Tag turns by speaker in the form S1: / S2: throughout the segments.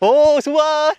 S1: Oh, super!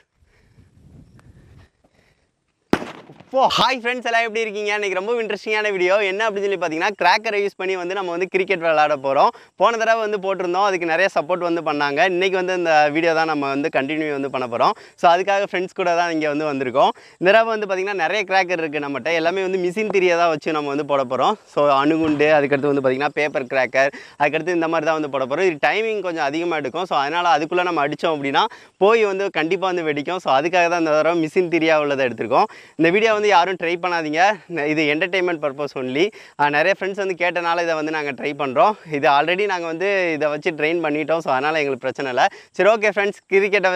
S1: Hi friends, எல்லாம் எப்படி இருக்கீங்க? இன்றைக்கி ரொம்ப இன்ட்ரெஸ்டிங்கான வீடியோ என்ன அப்படின்னு சொல்லி பார்த்தீங்கன்னா, கிராக்கரை யூஸ் பண்ணி நம்ம கிரிக்கெட் விளையாட போகிறோம். போன தடவை போட்டிருந்தோம், அதுக்கு நிறைய சப்போர்ட் பண்ணாங்க. இன்றைக்கி இந்த வீடியோ தான் நம்ம கண்டினியூ பண்ண போகிறோம். ஸோ அதுக்காக ஃப்ரெண்ட்ஸ் கூட தான் இங்கே வந்திருக்கோம். இந்த தடவை பார்த்தீங்கன்னா நிறைய கிராக்கர் இருக்குது நம்மகிட்ட. எல்லாமே மிஷின் திரியை தான் வச்சு நம்ம போட போகிறோம். ஸோ அணுகுண்டு, அதுக்கடுத்து பார்த்தீங்கன்னா பேப்பர் கிராக்கர், அதுக்கடுத்து இந்த மாதிரி தான் போட போகிறோம். இது டைமிங் கொஞ்சம் அதிகமாக எடுக்கும். ஸோ அதனால் அதுக்குள்ளே நம்ம அடித்தோம் அப்படின்னா போய் கண்டிப்பாக வெடிக்கும். ஸோ அதுக்காக தான் இந்த தடவை மிஷின் திரியாக உள்ளதை எடுத்திருக்கோம். இந்த வீடியோ யாரும் ட்ரை பண்ணாதீங்க. இது என்டர்டெயின்மெண்ட் பர்பஸ் ஒன்லி. நிறைய ஃப்ரெண்ட்ஸ் கேட்டனால இதை நாங்கள் ட்ரை பண்ணுறோம். இது ஆல்ரெடி நாங்கள் இதை வச்சு ட்ரெயின் பண்ணிட்டோம். ஸோ அதனால் எங்களுக்கு பிரச்சனை இல்லை. சரி, ஓகே ஃப்ரெண்ட்ஸ், கிரிக்கெட்டை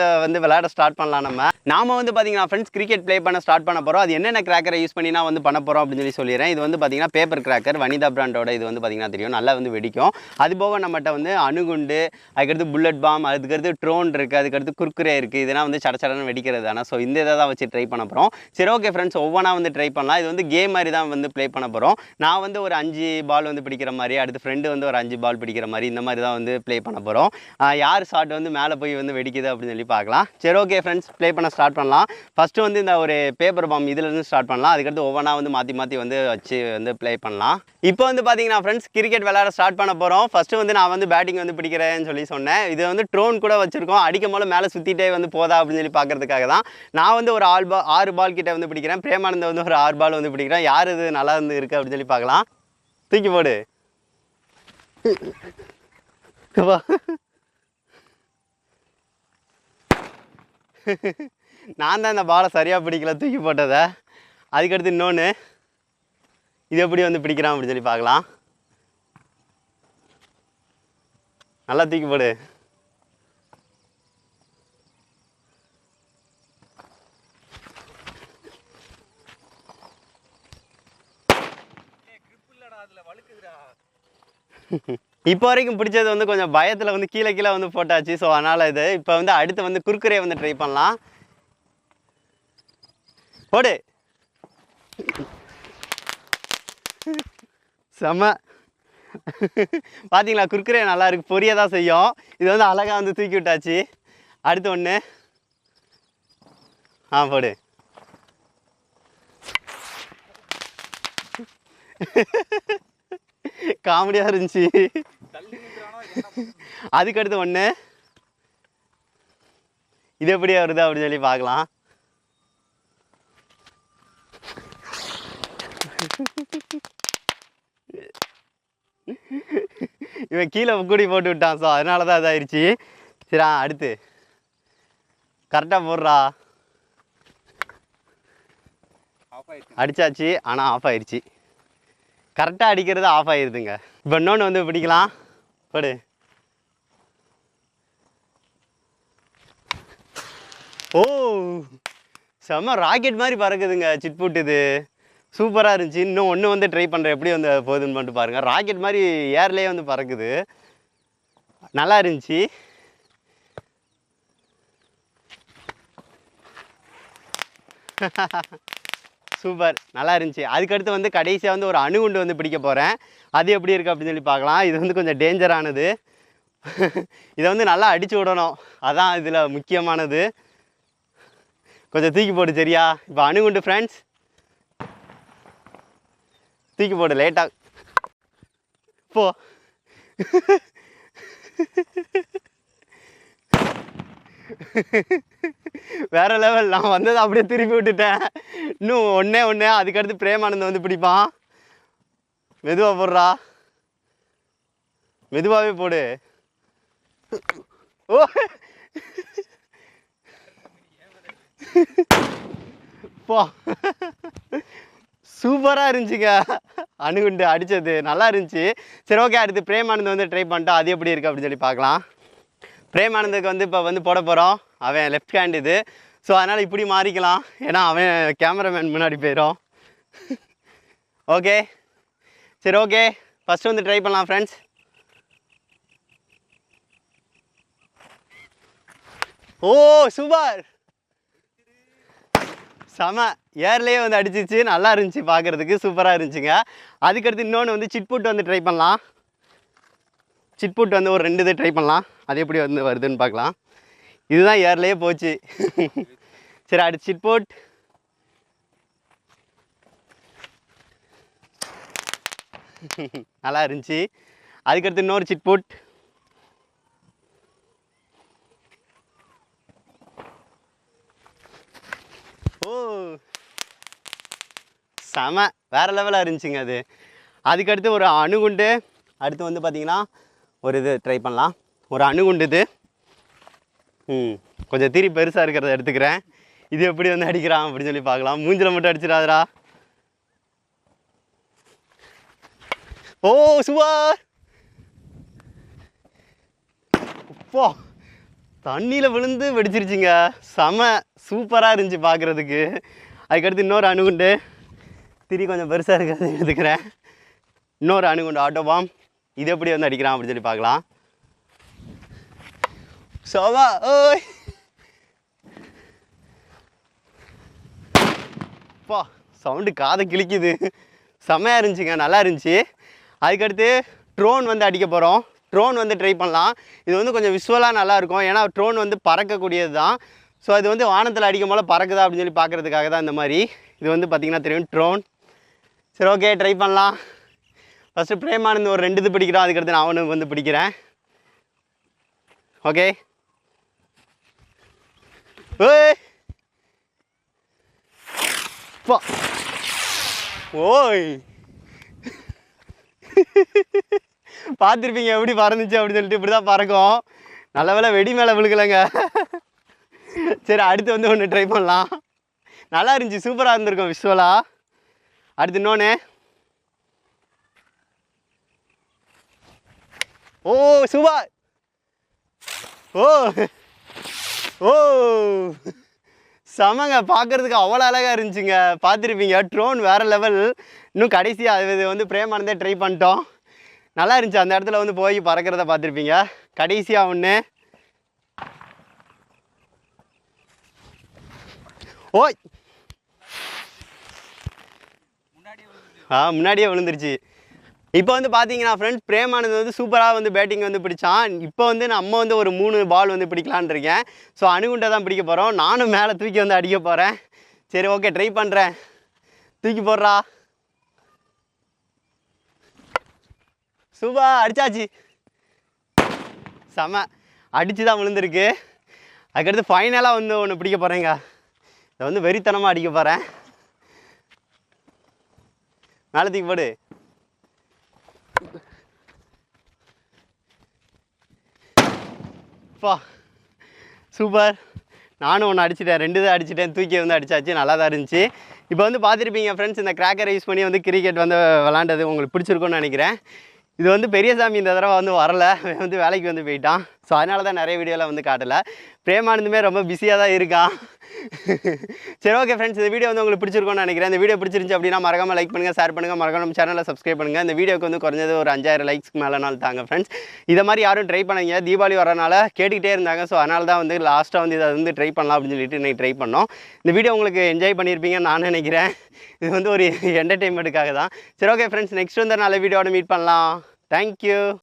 S1: விளையாட ஸ்டார்ட் பண்ணலாம். நாம பார்த்தீங்கன்னா ஃப்ரெண்ட்ஸ் கிரிக்கெட் ப்ளே பண்ண ஸ்டார்ட் பண்ண போகிறோம். அது என்னென்ன கிராக்கரை யூஸ் பண்ணி நான் பண்ண போகிறோம் அப்படின்னு சொல்லிடுறேன். இது பார்த்தீங்கன்னா பேப்பர் கிராக்கர், வனிதா பிராண்டோட. இது பார்த்தீங்கன்னா தெரியும், நல்லா வெடிக்கும். அது போக நம்மகிட்ட அணுகுண்டு, அதுக்கடுத்து புல்லட் பாம், அதுக்கடுத்து ட்ரோன் இருக்குது, அதுக்கடுத்து குர்குரே இருக்குது. இதெல்லாம் சடச்சடன்னு வெடிக்கிறது தானே. ஸோ இந்த இதை தான் வச்சு ட்ரை பண்ண போகிறோம். சரி, ஓகே ஃப்ரெண்ட்ஸ், ஒவ்வொன்றா ட்ரை பண்ணலாம். இது கேம் மாதிரி தான் ப்ளே பண்ண போகிறோம். நான் ஒரு 5 பால் பிடிக்கிற மாதிரி, அடுத்து ஃப்ரெண்டு ஒரு 5 பால் பிடிக்கிற மாதிரி, இந்த மாதிரி தான் ப்ளே பண்ண போகிறோம். யார் ஷாட் மேலே போய் வெடிக்குது அப்படின்னு சொல்லி பார்க்கலாம். சரி, ஓகே ஃப்ரெண்ட்ஸ், ப்ளே பண்ண ஸ்டார்ட் பண்ணலாம். ஃபஸ்ட்டு இந்த ஒரு பேப்பர் பாம் இதுலேருந்து ஸ்டார்ட் பண்ணலாம். அதுக்கடுத்து ஒவ்வொன்றா மாற்றி மாற்றி வச்சு ப்ளே பண்ணலாம். இப்போ பார்த்தீங்கன்னா ஃப்ரெண்ட்ஸ் கிரிக்கெட் விளையாட ஸ்டார்ட் பண்ண போகிறோம். ஃபஸ்ட்டு நான் பேட்டிங் பிடிக்கிறேன்னு சொல்லி சொன்னேன். இது ட்ரோன் கூட வச்சுருக்கோம். அடிக்கும் போல மேலே சுற்றிட்டே போதா அப்படின்னு சொல்லி பார்க்கறதுக்காக தான். நான் ஒரு 6 பால் கிட்ட பிடிக்கிறேன். பிரேமானந்த ஒரு 6 பால் பிடிக்கிறேன். யார் இது நல்லா இருக்கு அப்படின்னு சொல்லி பார்க்கலாம். தூக்கி போடு. நான் தான் இந்த பாலை சரியாக பிடிக்கல, தூக்கி போட்டதை. அதுக்கடுத்து இன்னொன்று, இது எப்படி பிடிக்கிறான் அப்படின்னு சொல்லி பார்க்கலாம். நல்லா தூக்கி போடு. இப்போ வரைக்கும் பிடிச்சது கொஞ்சம் பயத்தில் கீழே கீழே போட்டாச்சு. ஸோ அதனால் இது இப்போ அடுத்து குர்குரே ட்ரை பண்ணலாம். போடு. செம்ம. பார்த்தீங்களா, குர்குரே நல்லா இருக்கு, பொரிய தான் செய்யும். இது அழகாக தூக்கி விட்டாச்சு. அடுத்து ஒன்று. போடு. காமெடியாக இருந்துச்சு. அதுக்கடுத்து ஒன்று. இது எப்படியா வருது அப்படின்னு சொல்லி பார்க்கலாம். இவன் கீழே கூடி போட்டு விட்டான். ஸோ அதனால தான் இதாகிடுச்சு. சரி, அடுத்து கரெக்டாக போடுறா. அடித்தாச்சு, ஆனால் ஆஃப் ஆயிடுச்சு. கரெக்டாக அடிக்கிறது ஆஃப் ஆகிடுதுங்க. இப்போ இன்னொன்று பிடிக்கலாம். போடு. ஓ, செம்ம ராக்கெட் மாதிரி பறக்குதுங்க சிட்புட். இது சூப்பராக இருந்துச்சு. இன்னும் ஒன்று ட்ரை பண்ணுறேன், எப்படி போகுதுன்னு பண்ணிட்டு பாருங்கள். ராக்கெட் மாதிரி ஏர்லேயே பறக்குது, நல்லா இருந்துச்சு. சூப்பர், நல்லா இருந்துச்சு. அதுக்கடுத்து கடைசியாக ஒரு அணுகுண்டு பிடிக்க போகிறேன். அது எப்படி இருக்குது அப்படின்னு சொல்லி பார்க்கலாம். இது கொஞ்சம் டேஞ்சரானது. இதை நல்லா அடித்து விடணும், அதான் இதில் முக்கியமானது. கொஞ்சம் தூக்கி போடு. சரியா, இப்போ அணுகுண்டு ஃப்ரெண்ட்ஸ், தூக்கி போடு லேட்டாக. போ. வேற லெவல். நான் வந்ததை அப்படியே திருப்பி விட்டுட்டேன். இன்னும் ஒன்று. அதுக்கடுத்து பிரேமானந்தம் பிடிப்பான். மெதுவாக போடுறா, மெதுவாகவே போடு. ஓ, போ. சூப்பராக இருந்துச்சுங்க அணுகுண்டு அடித்தது, நல்லா இருந்துச்சு. சரி, ஓகே, அடுத்து பிரேமானந்தம் ட்ரை பண்ணிட்டோம். அது எப்படி இருக்குது அப்படின்னு சொல்லி பார்க்கலாம். பிரேமானந்துக்கு இப்போ போட போகிறோம். அவன் லெஃப்ட் ஹேண்ட் இது. ஸோ அதனால் இப்படி மாறிக்கலாம், ஏன்னா அவன் கேமராமேன் முன்னாடி போயிடும். ஓகே, சரி, ஓகே, ஃபஸ்ட்டு ட்ரை பண்ணலாம் ஃப்ரெண்ட்ஸ். ஓ, சூப்பர், செம. ஏர்லேயே அடிச்சிச்சு, நல்லா இருந்துச்சு பார்க்குறதுக்கு, சூப்பராக இருந்துச்சுங்க. அதுக்கடுத்து இன்னொன்று சிட்புட் ட்ரை பண்ணலாம். சிட்புட் ஒரு 2 இது ட்ரை பண்ணலாம். அது எப்படி வருதுன்னு பார்க்கலாம். இதுதான் ஏர்லேயே போச்சு. சரி அடுத்து சிட் போட். நல்லா இருந்துச்சு. அதுக்கடுத்து இன்னொரு சிட் போட். ஓ செம வேறு லெவலாக இருந்துச்சுங்க அது. அதுக்கடுத்து ஒரு அணுகுண்டு. அடுத்து வந்து பார்த்திங்கன்னா ஒரு இது ட்ரை பண்ணலாம். ஒரு அணுகுண்டு இது. கொஞ்சம் திரி பெருசாக இருக்கிறத எடுத்துக்கிறேன். இது எப்படி வந்து அடிக்கிறான் அப்படின்னு சொல்லி பார்க்கலாம். மூஞ்சில் மட்டும் அடிச்சிடாதரா. ஓ சூப்பர். அப்போ தண்ணியில் விழுந்து வெடிச்சிருச்சுங்க. செம சூப்பராக இருந்துச்சு பார்க்குறதுக்கு. அதுக்கடுத்து இன்னொரு அணுகுண்டு. திரி கொஞ்சம் பெருசாக இருக்கிறத எடுத்துக்கிறேன். இன்னொரு அணுகுண்டு ஆட்டோ பாம். இது எப்படி வந்து அடிக்கிறான் அப்படின்னு சொல்லி பார்க்கலாம். சோவா ஓய் அப்பா சவுண்டு காதை கிழிக்குது. செம்மையாக இருந்துச்சுங்க, நல்லா இருந்துச்சு. அதுக்கடுத்து ட்ரோன் வந்து அடிக்க போகிறோம். ட்ரோன் வந்து ட்ரை பண்ணலாம். இது வந்து கொஞ்சம் விஷுவலாக நல்லாயிருக்கும். ஏன்னா ட்ரோன் வந்து பறக்கக்கூடியது தான். ஸோ அது வந்து வானத்தில் அடிக்கும் போல் பறக்குதா அப்படின்னு சொல்லி பார்க்குறதுக்காக தான் இந்த மாதிரி. இது வந்து பார்த்திங்கன்னா தெரியும் ட்ரோன். சரி ஓகே ட்ரை பண்ணலாம். ஃபஸ்ட்டு பிரேமானந்த் ஒரு 2 இது பிடிக்கிறோம். அதுக்கடுத்து நான் அவனுக்கு வந்து பிடிக்கிறேன். ஓகே ஓய் ஓய் பார்த்துருப்பீங்க எப்படி பறந்துச்சு அப்படின்னு சொல்லிட்டு. இப்படி தான் பறக்கும். நல்ல வேளை வெடி மேலே விழுகலைங்க. சரி அடுத்து வந்து ஒன்று ட்ரை பண்ணலாம். நல்லா இருந்துச்சு, சூப்பராக இருந்திருக்கும் விஷுவலாக. அடுத்து இன்னொன்று. ஓ சூப்பர். ஓ ஓ செமங்க, பார்க்குறதுக்கு அவ்வளோ அழகாக இருந்துச்சுங்க. பார்த்துருப்பீங்க ட்ரோன் வேறு லெவல். இன்னும் கடைசியாக அது வந்து பிரேமானந்தே ட்ரை பண்ணிட்டோம். நல்லா இருந்துச்சு. அந்த இடத்துல வந்து போய் பறக்கிறத பார்த்துருப்பீங்க. கடைசியாக ஒன்று. ஓய் முன்னாடியே விழுந்துருச்சு. இப்போ வந்து பார்த்தீங்கன்னா ஃப்ரெண்ட்ஸ் பிரேமானந்த் வந்து சூப்பராக வந்து பேட்டிங் வந்து பிடிச்சான். இப்போ வந்து நம்ம வந்து ஒரு 3 பால் வந்து பிடிக்கலான் இருக்கேன். ஸோ அணுகுண்டை தான் பிடிக்க போகிறோம். நானும் மேலே தூக்கி வந்து அடிக்க போகிறேன். சரி ஓகே ட்ரை பண்ணுறேன். தூக்கி போடுறா. சூப்பர் அடிச்சாச்சு. செம அடித்து தான் விழுந்திருக்கு. அதுக்கடுத்து ஃபைனலாக வந்து ஒன்று பிடிக்க போகிறேங்க. இதை வந்து வெறித்தனமாக அடிக்க போகிறேன். மேலே தூக்கி போடு. பா சூப்பர். நானும் ஒன்று அடிச்சிட்டேன். 2 தான் அடிச்சிட்டேன். தூக்கி வந்து அடிச்சாச்சு. நல்லா தான் இருந்துச்சு. இப்போ வந்து பார்த்துருப்பீங்க ஃப்ரெண்ட்ஸ், இந்த கிராக்கரை யூஸ் பண்ணி வந்து கிரிக்கெட் வந்து விளாண்டது உங்களுக்கு பிடிச்சிருக்குன்னு நினைக்கிறேன். இது வந்து பெரியசாமி இந்த தடவை வந்து வரலை, வந்து வேலைக்கு வந்து போயிட்டான். ஸோ அதனால தான் நிறைய வீடியோவில் வந்து காட்டலை. பிரேமானந்துமே ரொம்ப பிஸியாக தான் இருக்கான். சரி ஓகே ஃப்ரெண்ட்ஸ், இந்த வீடியோ வந்து உங்களுக்கு பிடிச்சிருக்கும்னு நினைக்கிறேன். இந்த வீடியோ பிடிச்சிருந்துச்சு அப்படின்னா மறக்காமல் லைக் பண்ணுங்கள், ஷேர் பண்ணுங்கள், மறக்காம நம்ம சேனலை சப்ஸ்கிரைப் பண்ணுங்கள். இந்த வீடியோக்கு வந்து குறைஞ்சது ஒரு 5000 லைக்ஸ்க்கு மேலே நாள் தாங்க ஃப்ரெண்ட்ஸ். இதை மாதிரி யாரும் ட்ரை பண்ணீங்க. தீபாவளி வரனால கேட்டுக்கிட்டே இருந்தாங்க. ஸோ அதனால தான் வந்து லாஸ்ட்டாக வந்து இதை வந்து ட்ரை பண்ணலாம் அப்படின்னு சொல்லிட்டு இன்னைக்கு ட்ரை பண்ணோம். இந்த வீடியோ உங்களுக்கு என்ஜாய் பண்ணியிருப்பீங்கன்னு நான் நினைக்கிறேன். இது வந்து ஒரு என்டர்டெயின்மெண்ட்டுக்காக தான். சரி ஓகே ஃப்ரெண்ட்ஸ், நெக்ஸ்ட் வந்து நல்ல வீடியோட மீட் பண்ணலாம். Thank you.